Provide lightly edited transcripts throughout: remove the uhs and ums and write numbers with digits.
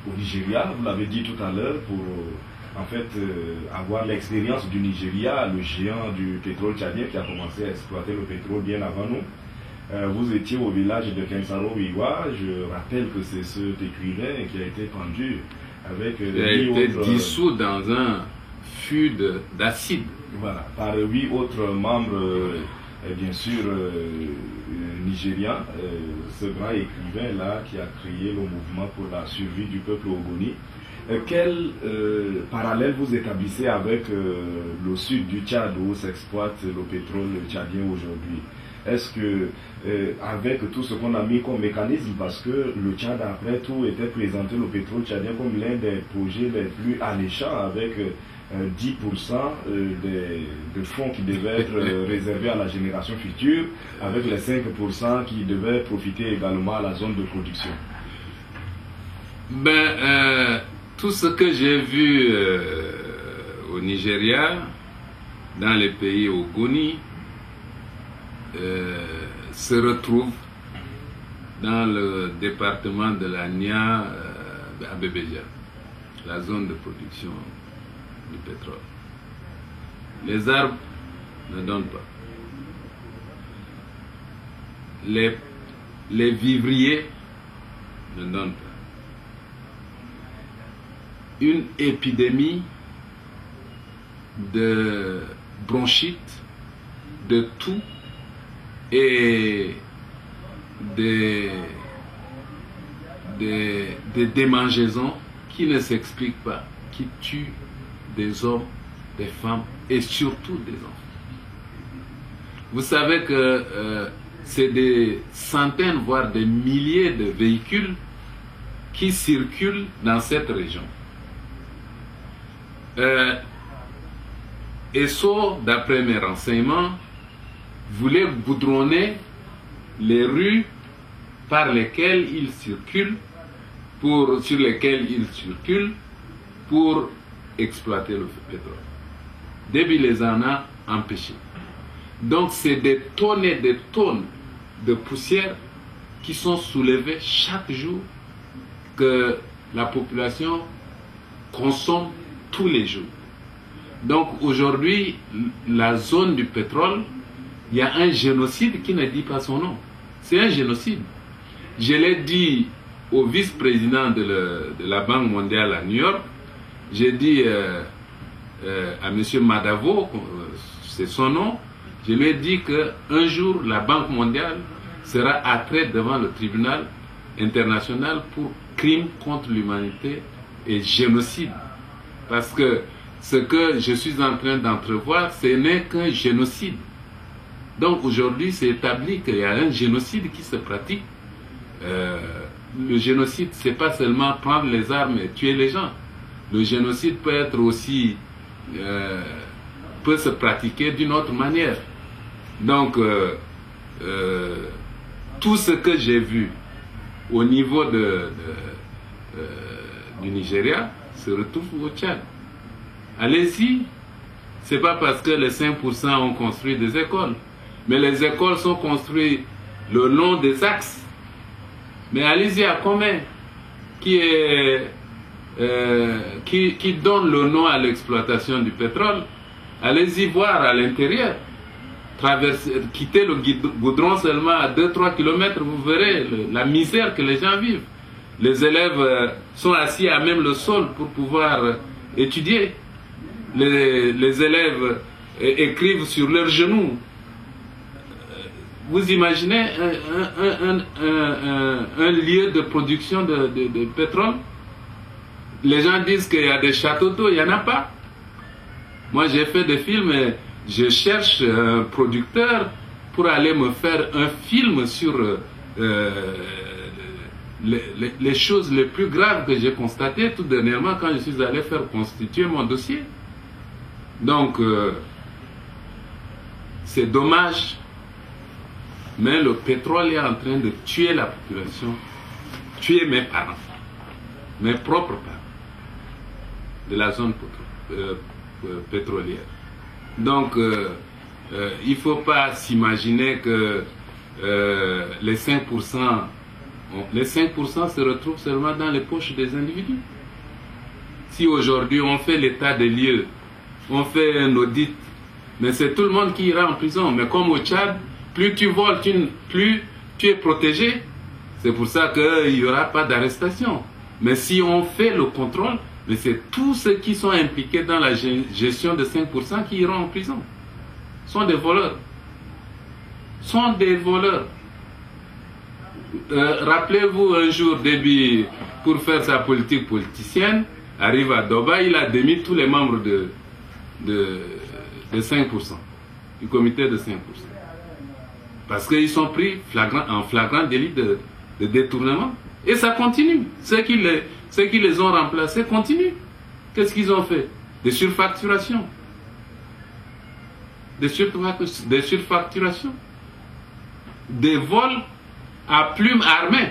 au Nigeria, vous l'avez dit tout à l'heure, pour en fait avoir l'expérience du Nigeria, le géant du pétrole tchadien qui a commencé à exploiter le pétrole bien avant nous. Vous étiez au village de Kensaro-Wiwa, je rappelle que c'est cet écrivain qui a été pendu avec il a été dissous dans un fût d'acide. Voilà, par 8 autres membres, bien sûr, nigérians, ce grand écrivain-là qui a créé le mouvement pour la survie du peuple ogoni. Quel parallèle vous établissez avec le sud du Tchad où s'exploite le pétrole tchadien aujourd'hui? Est-ce que, avec tout ce qu'on a mis comme mécanisme, parce que le Tchad, après tout, était présenté le pétrole tchadien comme l'un des projets les plus alléchants, avec 10% de fonds qui devaient être réservés à la génération future, avec les 5% qui devaient profiter également à la zone de production? Tout ce que j'ai vu au Nigeria, dans les pays Ogoni, se retrouve dans le département de la Nia à Bébéja, la zone de production du pétrole. Les arbres ne donnent pas. Les vivriers ne donnent pas. Une épidémie de bronchite, de toux et des démangeaisons qui ne s'expliquent pas, qui tuent des hommes, des femmes et surtout des enfants. Vous savez que c'est des centaines, voire des milliers de véhicules qui circulent dans cette région. ESSO, d'après mes renseignements, voulait goudronner les rues sur lesquelles ils circulent pour exploiter le pétrole. Déby les en a empêchés. Donc c'est des tonnes et des tonnes de poussière qui sont soulevées chaque jour que la population consomme tous les jours. Donc aujourd'hui, la zone du pétrole, il y a un génocide qui ne dit pas son nom. C'est un génocide. Je l'ai dit au vice-président de la Banque mondiale à New York. J'ai dit à M. Madavo, c'est son nom, je lui ai dit qu'un jour, la Banque mondiale sera attraite devant le tribunal international pour crimes contre l'humanité et génocide. Parce que ce que je suis en train d'entrevoir, ce n'est qu'un génocide. Donc aujourd'hui, c'est établi qu'il y a un génocide qui se pratique. Le génocide, ce n'est pas seulement prendre les armes et tuer les gens. Le génocide peut être aussi, peut se pratiquer d'une autre manière. Donc, tout ce que j'ai vu au niveau du Nigeria se retrouve au Tchad. Allez-y, ce n'est pas parce que les 5% ont construit des écoles, mais les écoles sont construites le long des axes. Mais allez-y à combien qui donne le nom à l'exploitation du pétrole. Allez-y voir à l'intérieur. Quittez le goudron seulement à 2-3 km, vous verrez la misère que les gens vivent. Les élèves sont assis à même le sol pour pouvoir étudier. Les élèves écrivent sur leurs genoux. Vous imaginez un lieu de production de pétrole? Les gens disent qu'il y a des châteaux d'eau, il n'y en a pas. Moi j'ai fait des films et je cherche un producteur pour aller me faire un film sur les choses les plus graves que j'ai constatées tout dernièrement quand je suis allé faire constituer mon dossier. Donc c'est dommage, mais le pétrole est en train de tuer la population, tuer mes parents, mes propres parents de la zone pétrolière. Donc il ne faut pas s'imaginer que les 5% les 5% se retrouvent seulement dans les poches des individus. Si aujourd'hui on fait l'état des lieux, on fait un audit, mais c'est tout le monde qui ira en prison. Mais comme au Tchad, plus tu voles, plus tu es protégé. C'est pour ça qu'il n'y aura pas d'arrestation. Mais si on fait le contrôle, mais c'est tous ceux qui sont impliqués dans la gestion de 5% qui iront en prison. Sont des voleurs. Sont des voleurs. Rappelez-vous un jour, Déby, pour faire sa politique politicienne, arrive à Doba, il a démis tous les membres de 5%, du comité de 5%. Parce qu'ils sont pris en flagrant délit de détournement. Et ça continue. Ceux qui les ont remplacés continuent. Qu'est-ce qu'ils ont fait? Des surfacturations. Des surfacturations. Des vols à plumes armées.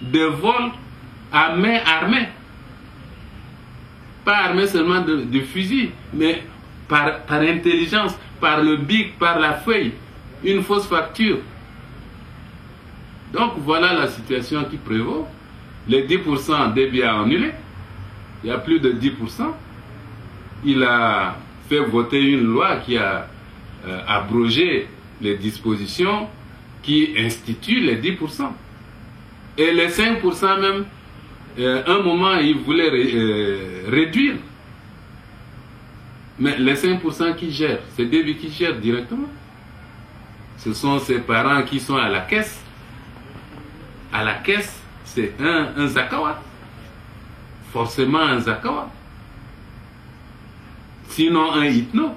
Des vols à main armée. Pas armés seulement de fusil, mais par intelligence, par le bic, par la feuille. Une fausse facture. Donc voilà la situation qui prévaut. Les 10% Déby a annulé. Il y a plus de 10%. Il a fait voter une loi qui a abrogé les dispositions qui instituent les 10%. Et les 5% même, un moment, il voulait réduire. Mais les 5% qui gèrent, c'est Déby qui gère directement. Ce sont ses parents qui sont à la caisse. À la caisse, c'est un Zakawa. Forcément un Zakawa. Sinon un Hitno.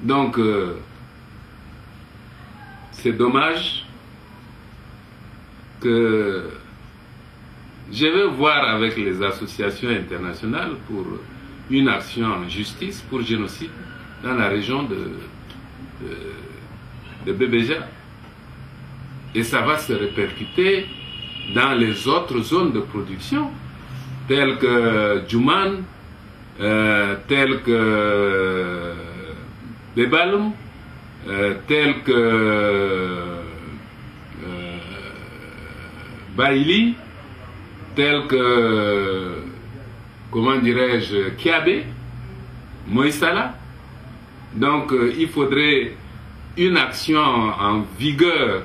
Donc, c'est dommage que je vais voir avec les associations internationales pour une action en justice pour génocide dans la région de Bébéja. Et ça va se répercuter dans les autres zones de production, telles que Djouman, telles que Bebaloum, telles que Baïli, telles que, comment dirais-je, Kiabé, Moïsala. Donc il faudrait une action en vigueur,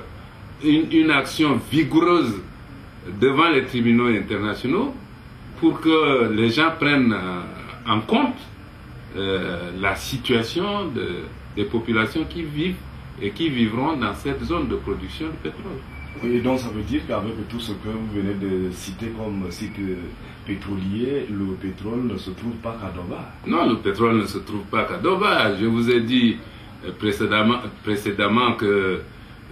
une action vigoureuse devant les tribunaux internationaux pour que les gens prennent en compte la situation des populations qui vivent et qui vivront dans cette zone de production de pétrole. Et donc ça veut dire qu'avec tout ce que vous venez de citer comme site pétrolier, le pétrole ne se trouve pas qu'à Doba? Non, le pétrole ne se trouve pas qu'à Doba. Je vous ai dit précédemment que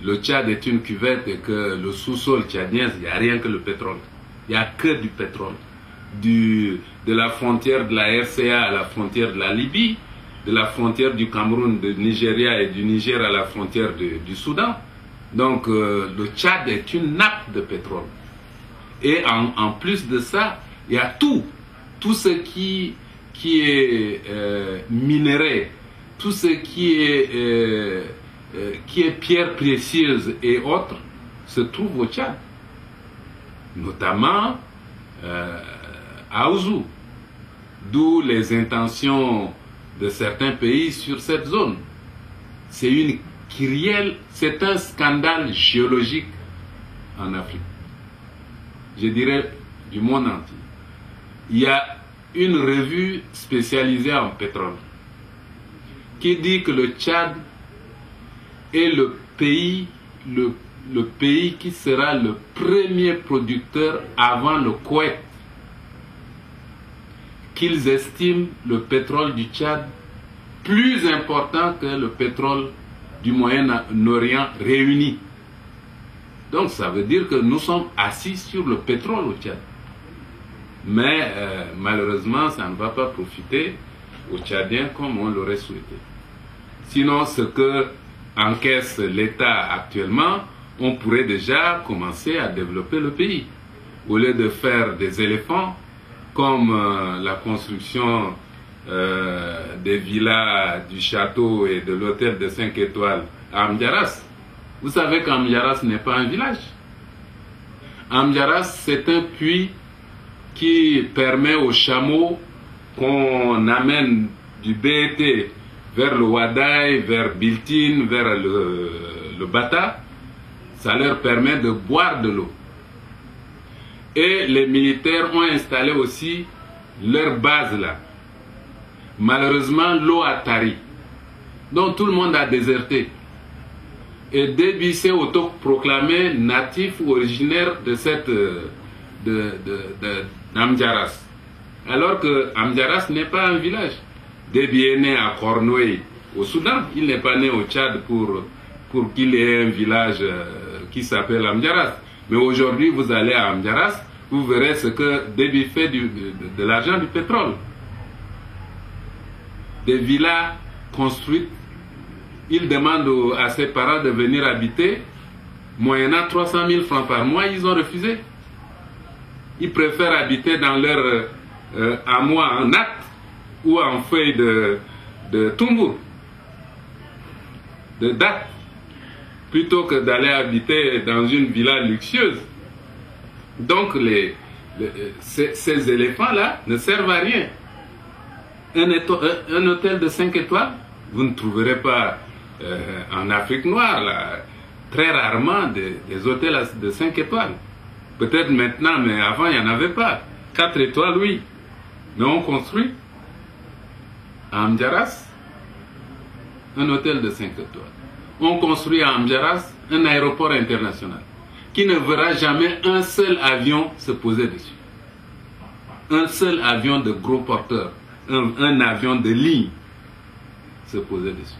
le Tchad est une cuvette et que le sous-sol tchadien, il n'y a rien que le pétrole. Il n'y a que du pétrole. De la frontière de la RCA à la frontière de la Libye, de la frontière du Cameroun, du Nigeria et du Niger à la frontière du Soudan. Donc le Tchad est une nappe de pétrole. Et en plus de ça, il y a tout ce qui est minéré, tout ce qui est pierre précieuse et autres, se trouve au Tchad. Notamment à Ouzou. D'où les intentions de certains pays sur cette zone. C'est une kyrielle, c'est un scandale géologique en Afrique. Je dirais du monde entier. Il y a une revue spécialisée en pétrole qui dit que le Tchad est le pays qui sera le premier producteur avant le Koweït. Qu'ils estiment le pétrole du Tchad plus important que le pétrole du Moyen-Orient réuni. Donc ça veut dire que nous sommes assis sur le pétrole au Tchad. Mais malheureusement, ça ne va pas profiter aux Tchadiens comme on l'aurait souhaité. Sinon, ce que encaisse l'État actuellement, on pourrait déjà commencer à développer le pays. Au lieu de faire des éléphants, comme la construction des villas, du château et de l'hôtel de 5 étoiles à Amdiaras, Vous savez qu'Amdiaras n'est pas un village. Amdiaras, c'est un puits qui permet aux chameaux qu'on amène du BET vers le Wadaï, vers Biltine, vers le Bata. Ça leur permet de boire de l'eau. Et les militaires ont installé aussi leur base là. Malheureusement, l'eau a tari. Donc tout le monde a déserté. Et Déby s'est autoproclamé natif ou originaire de cette Amdiaras. Alors que Amdiaras n'est pas un village. Déby est né à Cornouailles au Soudan. Il n'est pas né au Tchad pour qu'il ait un village qui s'appelle Amdiaras. Mais aujourd'hui, vous allez à Amdiaras, vous verrez ce que Déby fait de l'argent du pétrole. Des villas construites. Il demande à ses parents de venir habiter, moyennant 300 000 francs par mois, ils ont refusé. Ils préfèrent habiter dans leur hameau en natte ou en feuille de Tumbour, de date, plutôt que d'aller habiter dans une villa luxueuse. Donc ces éléphants-là ne servent à rien. Un hôtel de 5 étoiles, vous ne trouverez pas en Afrique noire, là, très rarement des hôtels de 5 étoiles. Peut-être maintenant, mais avant, il n'y en avait pas. 4 étoiles, oui. Mais on construit à Amdiaras un hôtel de 5 étoiles. On construit à Amdiaras un aéroport international qui ne verra jamais un seul avion se poser dessus. Un seul avion de gros porteurs, un avion de ligne se poser dessus.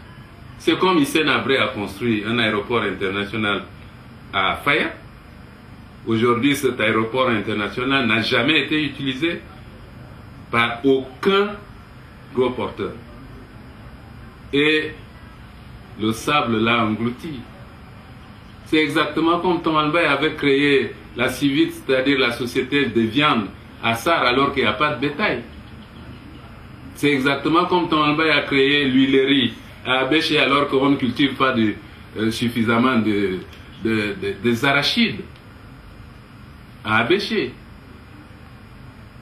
C'est comme Hissène Habré a construit un aéroport international à Faya. Aujourd'hui, cet aéroport international n'a jamais été utilisé par aucun gros porteur. Et le sable l'a englouti. C'est exactement comme Thomas Mbaye avait créé la CIVIT, c'est-à-dire la société de viande à Sar, alors qu'il n'y a pas de bétail. C'est exactement comme Thomas Mbaye a créé l'huilerie à Abéché, alors qu'on ne cultive pas suffisamment des arachides à Abéché.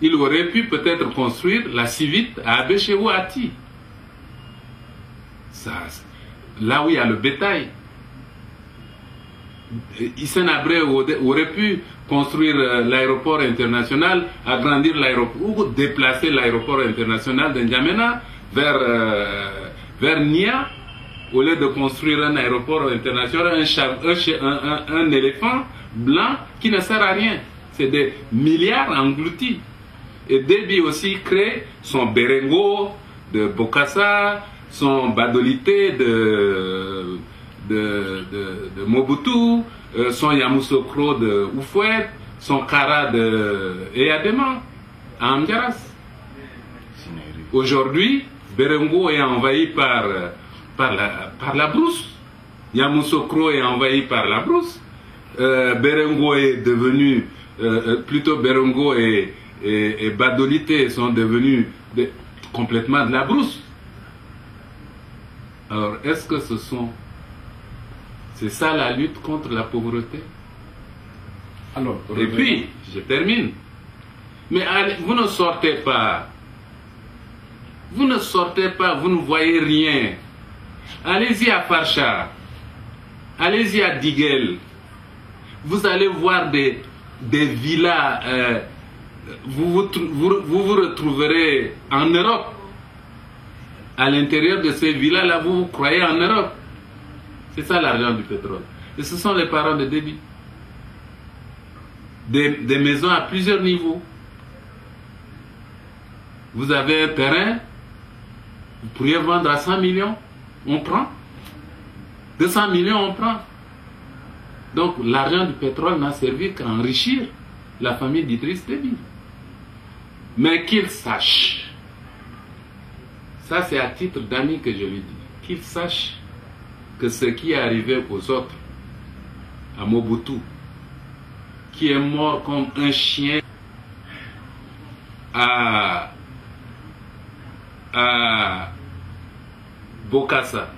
Il aurait pu peut-être construire la CIVIT à Abéché ou à Ti. Là où il y a le bétail. Hissène Habré aurait pu construire l'aéroport international, agrandir l'aéroport, ou déplacer l'aéroport international de N'Djamena vers Nia, au lieu de construire un aéroport international, un éléphant blanc qui ne sert à rien. C'est des milliards engloutis. Et Déby aussi crée son Berengo de Bokassa, son Badolité de Mobutu, son Yamoussoukro de Oufouet, son Kara de Eyadema, à Amdiaras. Aujourd'hui, Berengo est envahi par la brousse. Yamoussoukro est envahi par la brousse. Berengo est devenu, plutôt Berengo et Badolité sont devenus complètement de la brousse. Alors, est-ce que c'est ça la lutte contre la pauvreté? Alors, et puis, je termine. Mais allez, vous ne sortez pas. Vous ne sortez pas, vous ne voyez rien. Allez-y à Farcha. Allez-y à Diguel. Vous allez voir des villas. Vous vous retrouverez en Europe. À l'intérieur de ces villas-là, vous vous croyez en Europe. C'est ça l'argent du pétrole. Et ce sont les parents de Déby. Des maisons à plusieurs niveaux. Vous avez un terrain, vous pourriez vendre à 100 millions, on prend. 200 millions, on prend. Donc l'argent du pétrole n'a servi qu'à enrichir la famille d'Idriss Déby. Mais qu'il sache, ça c'est à titre d'ami que je lui dis, qu'il sache que ce qui est arrivé aux autres, à Mobutu, qui est mort comme un chien à Bokassa,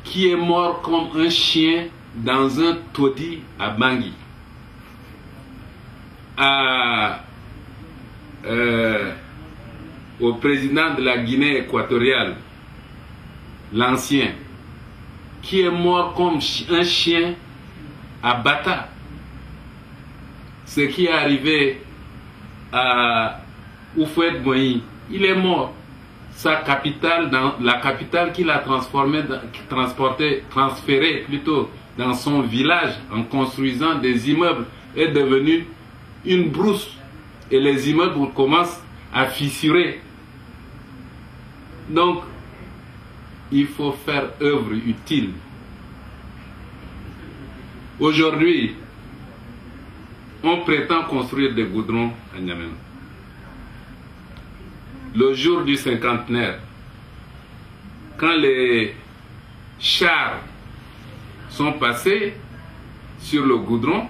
qui est mort comme un chien dans un taudis à Bangui. Au président de la Guinée équatoriale, l'ancien, qui est mort comme un chien à Bata. Ce qui est arrivé à Houphouët-Boigny, il est mort. Sa capitale, la capitale qu'il a transférée plutôt dans son village en construisant des immeubles, est devenue une brousse. Et les immeubles commencent à fissurer. Donc, il faut faire œuvre utile. Aujourd'hui, on prétend construire des goudrons à N'Djamena. Le jour du cinquantenaire, quand les chars sont passés sur le goudron,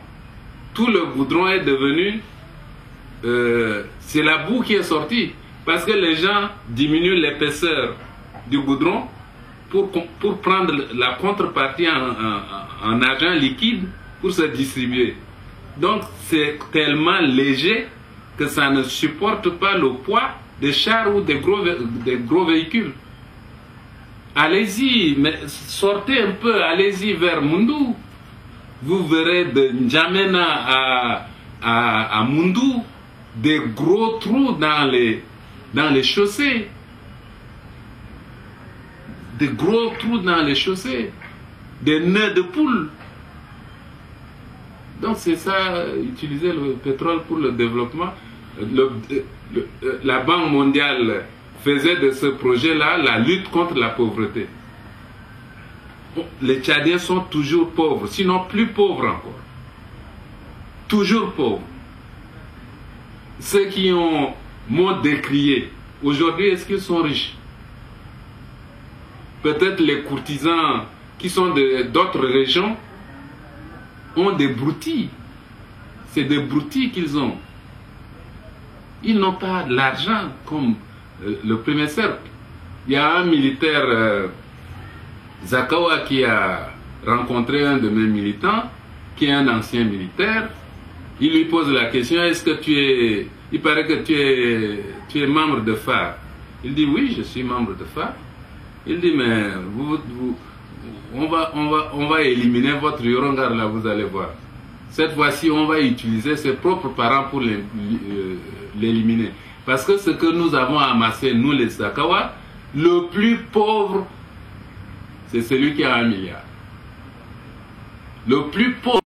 tout le goudron est devenu... c'est la boue qui est sortie, parce que les gens diminuent l'épaisseur du goudron pour prendre la contrepartie en argent liquide pour se distribuer. Donc c'est tellement léger que ça ne supporte pas le poids des chars ou des gros véhicules. Allez-y, mais sortez un peu, allez-y vers Moundou. Vous verrez de N'Djamena à Moundou des gros trous dans les chaussées. Des gros trous dans les chaussées. Des nœuds de poule. Donc c'est ça, utiliser le pétrole pour le développement. La Banque mondiale faisait de ce projet-là la lutte contre la pauvreté. Les Tchadiens sont toujours pauvres, sinon plus pauvres encore. Toujours pauvres. Ceux qui m'ont décrié, aujourd'hui, est-ce qu'ils sont riches? Peut-être les courtisans qui sont d'autres régions ont des broutilles. C'est des broutilles qu'ils ont. Ils n'ont pas l'argent comme le premier cercle. Il y a un militaire, Zakawa, qui a rencontré un de mes militants, qui est un ancien militaire. Il lui pose la question, est-ce que tu es... Il paraît que tu es membre de FAR. Il dit, oui, je suis membre de FAR. Il dit, mais on va éliminer votre Yorongar, là, vous allez voir. Cette fois-ci, on va utiliser ses propres parents pour l'éliminer. Parce que ce que nous avons amassé, nous les Zakawa, le plus pauvre, c'est celui qui a 1 milliard. Le plus pauvre.